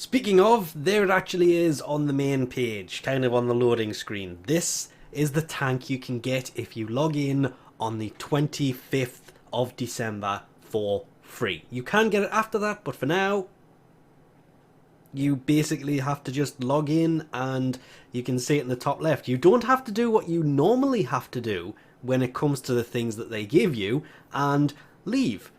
Speaking of, there it actually is on the main page, kind of on the loading screen. This is the tank you can get if you log in on the 25th of December for free. You can get it after that, but for now, you basically have to just log in and you can see it in the top left. You don't have to do what you normally have to do when it comes to the things that they give you and leave.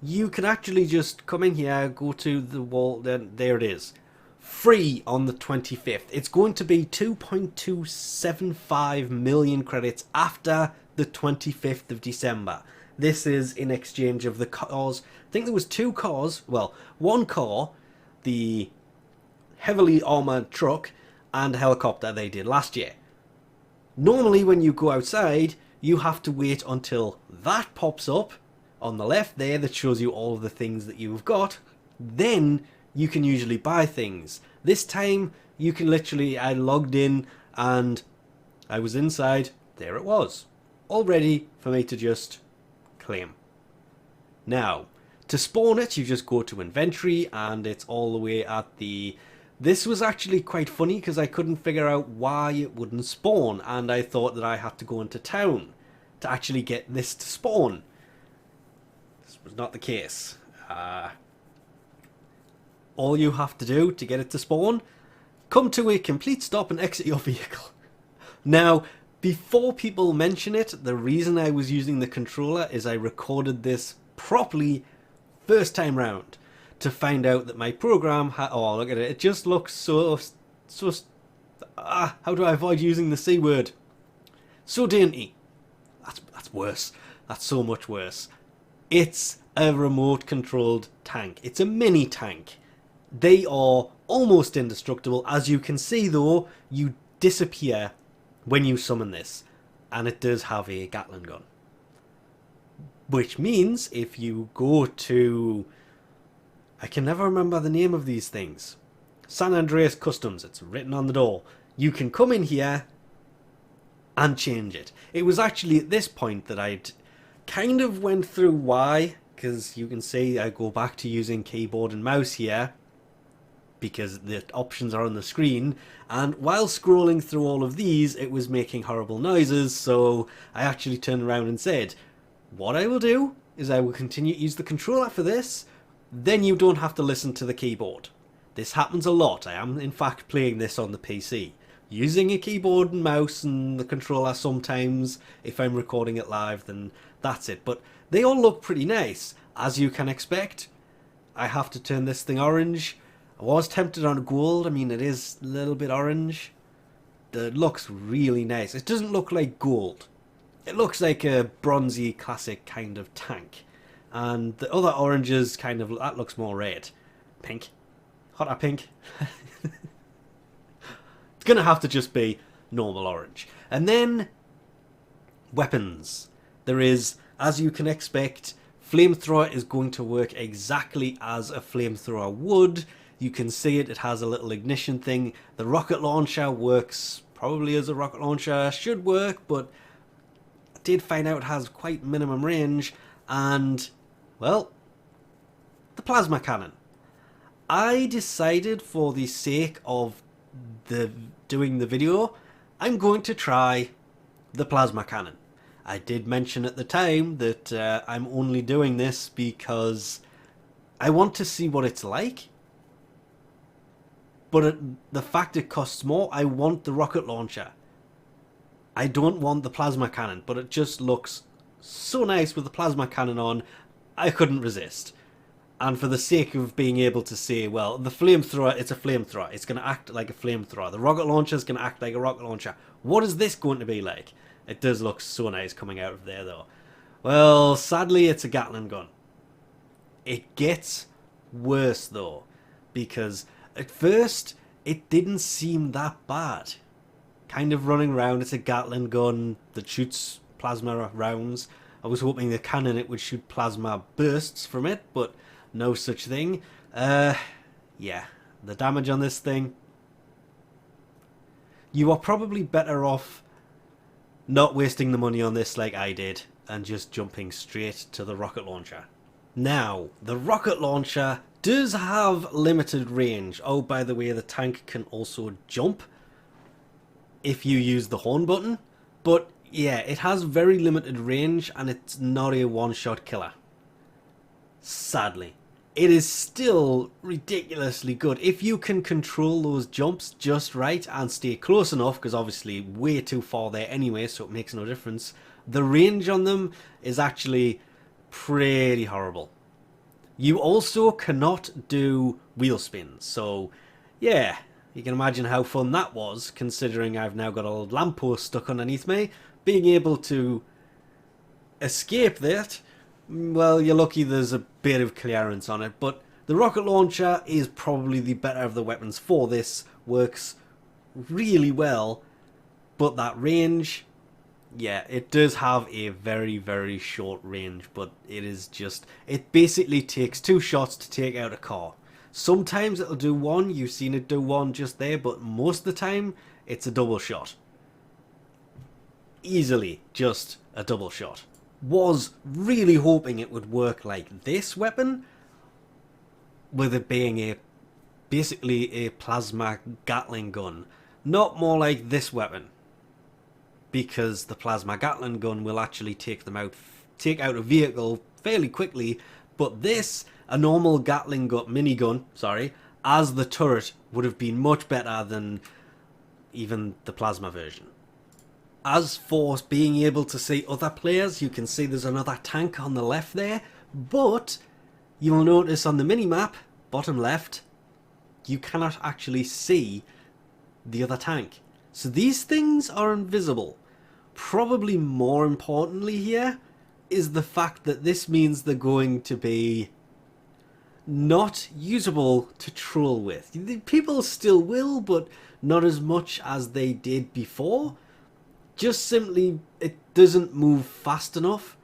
You can actually just come in here, go to the wall, then there it is. Free on the 25th. It's going to be 2.275 million credits after the 25th of December. This is in exchange of the cars. I think there was two cars, well, one car, the heavily armoured truck, and a helicopter they did last year. Normally when you go outside, you have to wait until that pops up on the left there that shows you all of the things that you've got. Then you can usually buy things. This time you can literally, I logged in and I was inside, there it was, all ready for me to just claim. Now, to spawn it, you just go to inventory and it's all the way at the... This was actually quite funny because I couldn't figure out why it wouldn't spawn, and I thought that I had to go into town to actually get this to spawn. This was not the case. All you have to do to get it to spawn, come to a complete stop and exit your vehicle. Now, before people mention it, the reason I was using the controller is I recorded this properly first time round to find out that my program oh, look at it, it just looks so how do I avoid using the C word? So dainty. That's worse. That's so much worse. It's a remote controlled tank. It's a mini tank. They are almost indestructible. As you can see though, you disappear when you summon this, and it does have a Gatling gun. Which means if you go to... I can never remember the name of these things. San Andreas Customs, it's written on the door. You can come in here and change it. It was actually at this point that I'd kind of went through why, because you can see I go back to using keyboard and mouse here because the options are on the screen, and while scrolling through all of these it was making horrible noises, so I actually turned around and said, what I will do is I will continue to use the controller for this, then you don't have to listen to the keyboard. This happens a lot. I am in fact playing this on the PC, using a keyboard and mouse and the controller sometimes. If I'm recording it live, then that's it. But they all look pretty nice, as you can expect. I have to turn this thing orange. I was tempted on gold. I mean, it is a little bit orange. It looks really nice. It doesn't look like gold. It looks like a bronzy classic kind of tank. And the other oranges kind of, that looks more red. Pink. Hotter pink. It's going to have to just be normal orange. And then, weapons. There is, as you can expect, flamethrower is going to work exactly as a flamethrower would. You can see it, it has a little ignition thing. The rocket launcher works probably as a rocket launcher should work, but I did find out it has quite minimum range. And, well, the plasma cannon. I decided for the sake of doing the video, I'm going to try the plasma cannon. I did mention at the time that I'm only doing this because I want to see what it's like. But the fact it costs more, I want the rocket launcher. I don't want the plasma cannon, but it just looks so nice with the plasma cannon on, I couldn't resist. And for the sake of being able to say, well, the flamethrower, it's a flamethrower. It's going to act like a flamethrower. The rocket launcher is going to act like a rocket launcher. What is this going to be like? It does look so nice coming out of there, though. Well, sadly, it's a Gatling gun. It gets worse, though, because at first, it didn't seem that bad. Kind of running around, it's a Gatling gun that shoots plasma rounds. I was hoping the cannon it would shoot plasma bursts from it, but no such thing. Yeah, the damage on this thing. You are probably better off not wasting the money on this like I did and just jumping straight to the rocket launcher. Now, the rocket launcher does have limited range. Oh, by the way, the tank can also jump if you use the horn button. But yeah, it has very limited range and it's not a one-shot killer. Sadly. It is still ridiculously good. If you can control those jumps just right and stay close enough, because obviously way too far there anyway, so it makes no difference, the range on them is actually pretty horrible. You also cannot do wheel spins, so yeah, you can imagine how fun that was, considering I've now got a lamppost stuck underneath me. Being able to escape that, well, you're lucky there's a bit of clearance on it, but the rocket launcher is probably the better of the weapons for this, works really well, but that range, yeah, it does have a very, very short range, but it is just, it basically takes 2 shots to take out a car. Sometimes it'll do one, you've seen it do one just there, but most of the time, it's a double shot. Easily just a double shot. Was really hoping it would work like this weapon, with it being basically a plasma Gatling gun, not more like this weapon, because the plasma Gatling gun will actually take out a vehicle fairly quickly, but this, a normal Gatling gun, minigun, sorry, as the turret would have been much better than even the plasma version. As for being able to see other players, you can see there's another tank on the left there, but you will notice on the mini-map, bottom left, you cannot actually see the other tank. So these things are invisible. Probably more importantly here is the fact that this means they're going to be not usable to troll with. People still will, but not as much as they did before. Just simply, it doesn't move fast enough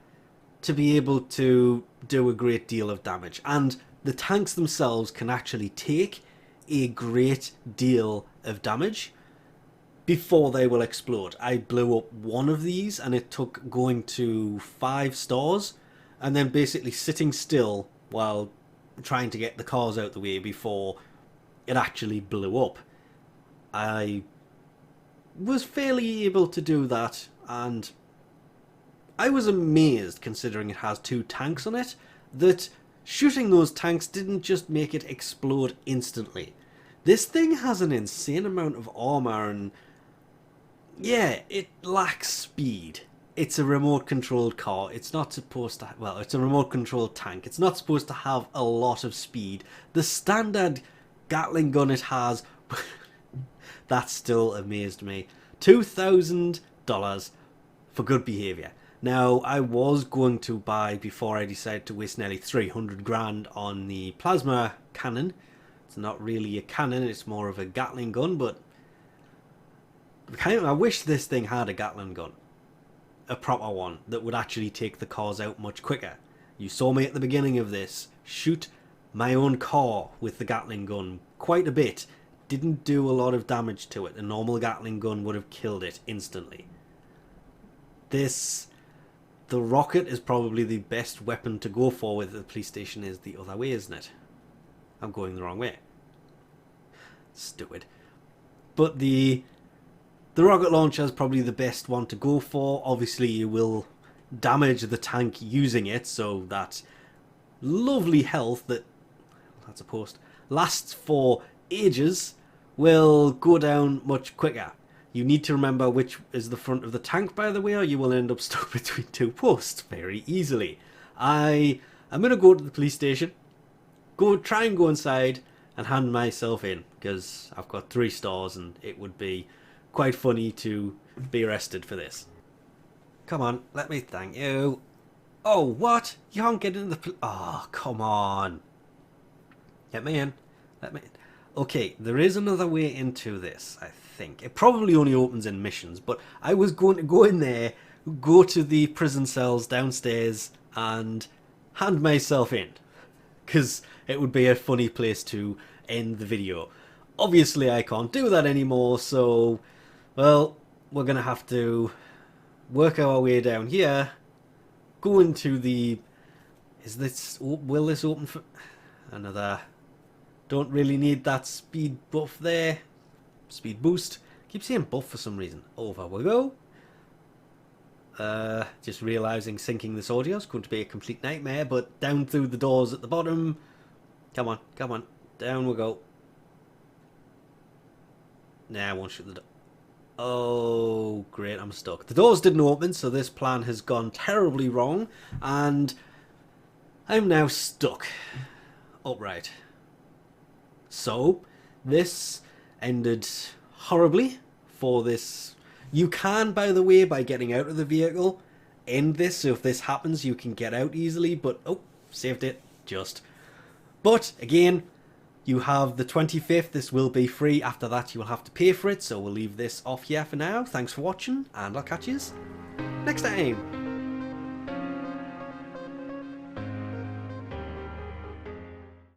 to be able to do a great deal of damage. And the tanks themselves can actually take a great deal of damage before they will explode. I blew up one of these and it took going to 5 stars and then basically sitting still while trying to get the cars out the way before it actually blew up. I was fairly able to do that, and I was amazed, considering it has 2 tanks on it, that shooting those tanks didn't just make it explode instantly. This thing has an insane amount of armor, and yeah, it lacks speed. It's a remote controlled car. It's not supposed to, well, it's a remote controlled tank. It's not supposed to have a lot of speed. The standard Gatling gun it has, that still amazed me. $2,000 for good behaviour. Now, I was going to buy, before I decided to waste nearly 300 grand on the plasma cannon. It's not really a cannon, it's more of a Gatling gun, but I wish this thing had a Gatling gun. A proper one that would actually take the cars out much quicker. You saw me at the beginning of this shoot my own car with the Gatling gun quite a bit. Didn't do a lot of damage to it. A normal Gatling gun would have killed it instantly. The rocket is probably the best weapon to go for with the police station is the other way, isn't it? I'm going the wrong way. Stupid. But the rocket launcher is probably the best one to go for. Obviously you will damage the tank using it, so that lovely health that, that's a post, lasts for ages will go down much quicker. You need to remember which is the front of the tank, by the way, or you will end up stuck between 2 posts very easily. I'm going to go to the police station, try and go inside and hand myself in, because I've got 3 stars and it would be quite funny to be arrested for this. Come on, let me thank you. Oh, what? You can't get into the oh, come on. Get me in. Let me in. Okay, there is another way into this, I think. It probably only opens in missions, but I was going to go in there, go to the prison cells downstairs, and hand myself in. Because it would be a funny place to end the video. Obviously, I can't do that anymore, so, well, we're going to have to work our way down here, go into the... will this open for... another Don't really need that speed buff there. Speed boost. Keep saying buff for some reason. Over we go. Just realising syncing this audio is going to be a complete nightmare, but down through the doors at the bottom. Come on, come on. Down we go. Nah, I won't shoot the door. Oh, great, I'm stuck. The doors didn't open, so this plan has gone terribly wrong, and I'm now stuck. Upright. So, this ended horribly for this. You can, by the way, by getting out of the vehicle, end this, so if this happens, you can get out easily, but, oh, saved it, just. But, again, you have the 25th, this will be free. After that, you will have to pay for it, so we'll leave this off here for now. Thanks for watching, and I'll catch you next time.